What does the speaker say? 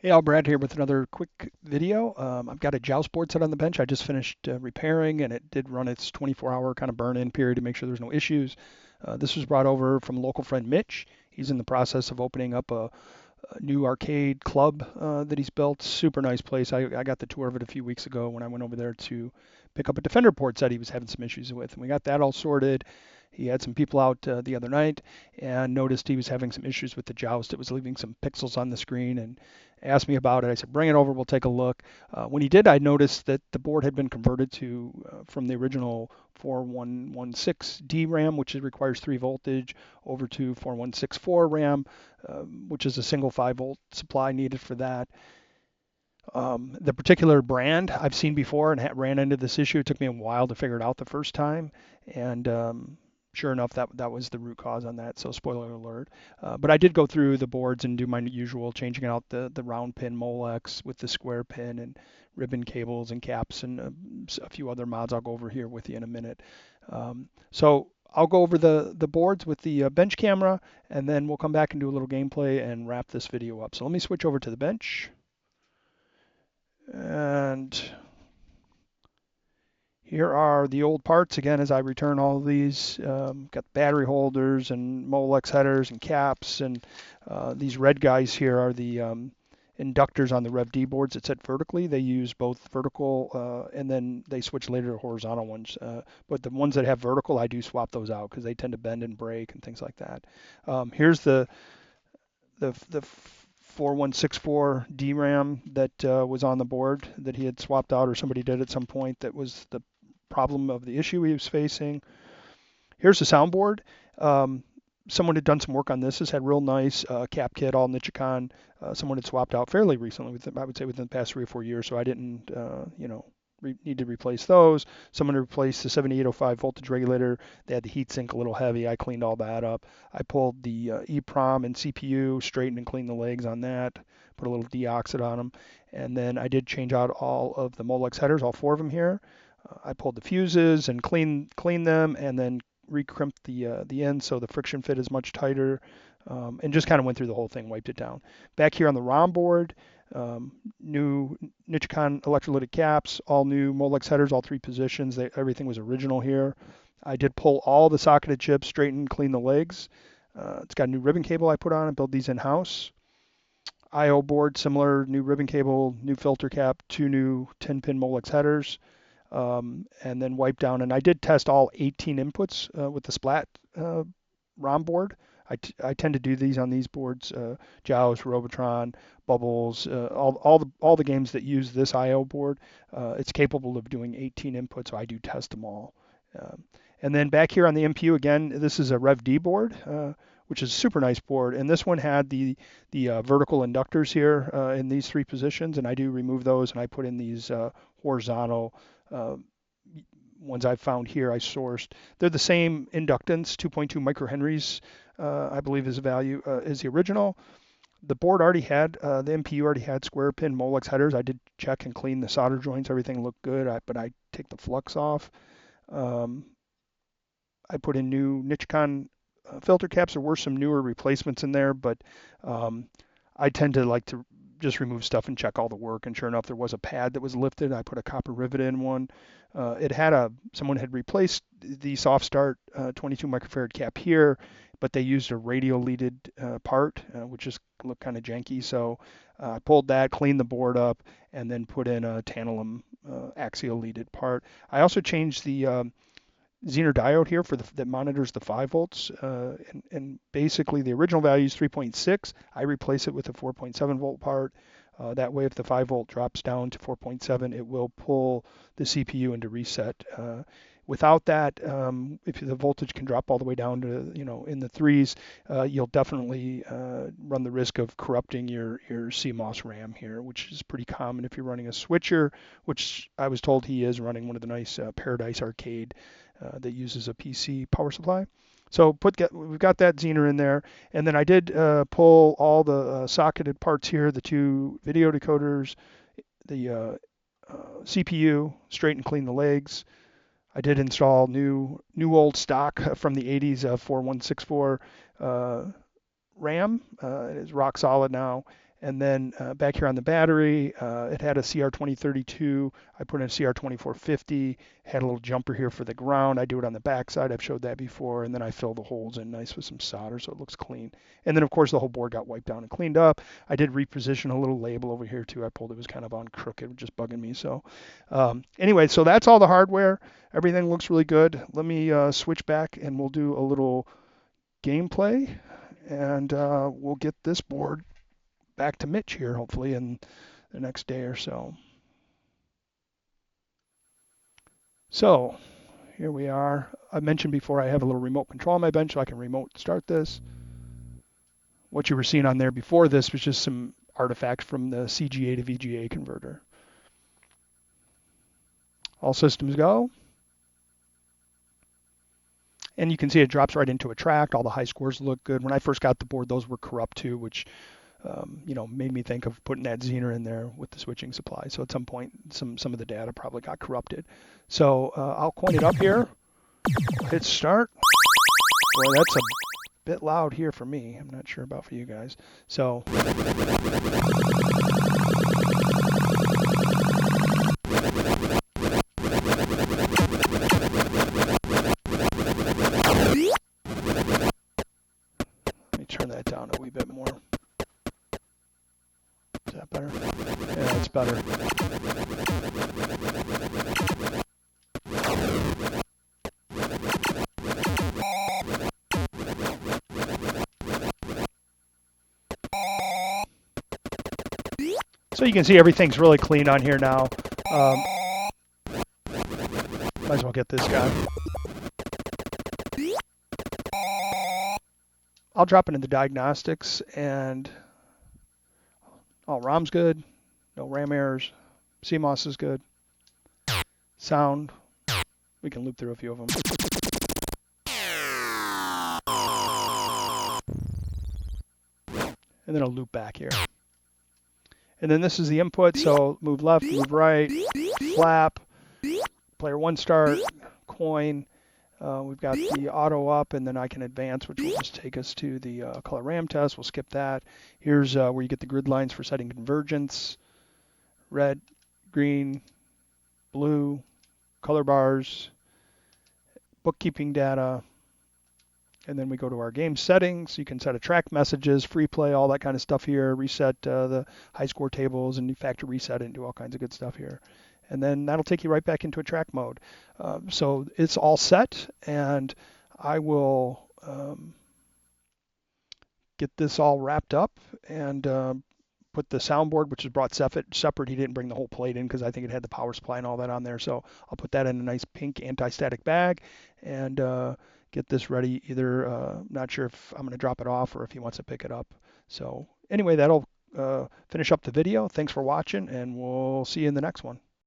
Hey, all, Brad here with another quick video. I've got a Joust board set on the bench. I just finished repairing, and it did run its 24-hour kind of burn-in period to make sure there's no issues. This was brought over from a local friend, Mitch. He's in the process of opening up a new arcade club that he's built. Super nice place. I got the tour of it a few weeks ago when I went over there to pick up a Defender port set he was having some issues with, and we got that all sorted. He had some people out the other night and noticed he was having some issues with the Joust. It was leaving some pixels on the screen and asked me about it. I said, bring it over, we'll take a look. When he did, I noticed that the board had been converted to from the original 4116D RAM, which requires 3 voltage, over to 4164 RAM, which is a single 5-volt supply needed for that. The particular brand I've seen before and ran into this issue. It took me a while to figure it out the first time, and sure enough, that was the root cause on that. So spoiler alert. But I did go through the boards and do my usual, changing out the round pin Molex with the square pin and ribbon cables and caps and a few other mods I'll go over here with you in a minute. So I'll go over the boards with the bench camera, and then we'll come back and do a little gameplay and wrap this video up. So let me switch over to the bench. And here are the old parts again as I return all of these. Got battery holders and Molex headers and caps, and these red guys here are the inductors on the Rev D boards that set vertically. They use both vertical and then they switch later to horizontal ones. But the ones that have vertical, I do swap those out because they tend to bend and break and things like that. Here's the 4164 DRAM that was on the board that he had swapped out or somebody did at some point that was the problem of the issue he was facing. Here's the soundboard. Someone had done some work on this. This had real nice cap kit, all Nichicon. Someone had swapped out fairly recently, I would say within the past 3 or 4 years, so I didn't, need to replace those. Someone replaced the 7805 voltage regulator. They had the heatsink a little heavy. I cleaned all that up. I pulled the EEPROM and CPU, straightened and cleaned the legs on that, put a little deoxit on them, and then I did change out all of the Molex headers, all 4 of them here. I pulled the fuses and cleaned them, and then recrimped the end so the friction fit is much tighter, and just kind of went through the whole thing, wiped it down. Back here on the ROM board, new Nichicon electrolytic caps, all new Molex headers, all 3 positions. Everything was original here. I did pull all the socketed chips, straighten, clean the legs. It's got a new ribbon cable I put on and built these in-house. I/O board, similar, new ribbon cable, new filter cap, 2 new 10-pin Molex headers, and then wipe down. And I did test all 18 inputs with the Splat ROM board. I tend to do these on these boards, Joust, Robotron, Bubbles, all the games that use this I/O board. It's capable of doing 18 inputs, so I do test them all. Um, and then back here on the MPU again, this is a Rev D board, which is a super nice board. And this one had the vertical inductors here in these 3 positions, and I do remove those, and I put in these horizontal uh, ones I found here. I sourced. They're the same inductance, 2.2 microhenries, I believe is the value is the original. The board already had, the MPU already had square pin Molex headers. I did check and clean the solder joints. Everything looked good, but I take the flux off. Um, I put in new Nichicon filter caps. There were some newer replacements in there, but um, I tend to like to just remove stuff and check all the work. And sure enough, there was a pad that was lifted. I put a copper rivet in one. It had someone had replaced the soft start 22 microfarad cap here, but they used a radial leaded part, which just looked kind of janky. So I pulled that, cleaned the board up, and then put in a tantalum axial leaded part. I also changed the Zener diode here that monitors the 5 volts, and basically the original value is 3.6. I replace it with a 4.7 volt part. That way, if the 5 volt drops down to 4.7, it will pull the CPU into reset. Without that, if the voltage can drop all the way down to in the threes, you'll definitely run the risk of corrupting your CMOS RAM here, which is pretty common if you're running a switcher, which I was told he is running one of the nice Paradise Arcade that uses a PC power supply. So we've got that Zener in there, and then I did pull all the socketed parts here, the 2 video decoders, the CPU, straighten and clean the legs. I did install new old stock from the 80s 4164 RAM. It is rock solid now. And then back here on the battery, it had a CR2032. I put in a CR2450. Had a little jumper here for the ground. I do it on the back side. I've showed that before. And then I fill the holes in nice with some solder so it looks clean. And then, of course, the whole board got wiped down and cleaned up. I did reposition a little label over here, too. I pulled it was kind of on crooked, just bugging me. So anyway, so that's all the hardware. Everything looks really good. Let me switch back and we'll do a little gameplay. And we'll get this board back to Mitch here, hopefully, in the next day or so. So here we are. I mentioned before I have a little remote control on my bench, so I can remote start this. What you were seeing on there before this was just some artifacts from the CGA to VGA converter. All systems go. And you can see it drops right into a track. All the high scores look good. When I first got the board, those were corrupt too, which made me think of putting that Zener in there with the switching supply. So at some point, some of the data probably got corrupted. So I'll coin it up here, hit start. Boy, that's a bit loud here for me. I'm not sure about for you guys. So let me turn that down a wee bit more. Is that better? Yeah, it's better. So you can see everything's really clean on here now. Might as well get this guy. I'll drop it into diagnostics and ROM's good. No RAM errors. CMOS is good. Sound. We can loop through a few of them. And then I'll loop back here. And then this is the input, so move left, move right, flap, player one start, coin. We've got the auto up, and then I can advance, which will just take us to the color RAM test. We'll skip that. Here's where you get the grid lines for setting convergence. Red, green, blue, color bars, bookkeeping data. And then we go to our game settings. You can set a track messages, free play, all that kind of stuff here. Reset the high score tables and factory reset it and do all kinds of good stuff here. And then that'll take you right back into a track mode. So it's all set, and I will get this all wrapped up and put the soundboard, which is brought separate. He didn't bring the whole plate in because I think it had the power supply and all that on there. So I'll put that in a nice pink anti-static bag and get this ready. Either not sure if I'm going to drop it off or if he wants to pick it up. So anyway, that'll finish up the video. Thanks for watching, and we'll see you in the next one.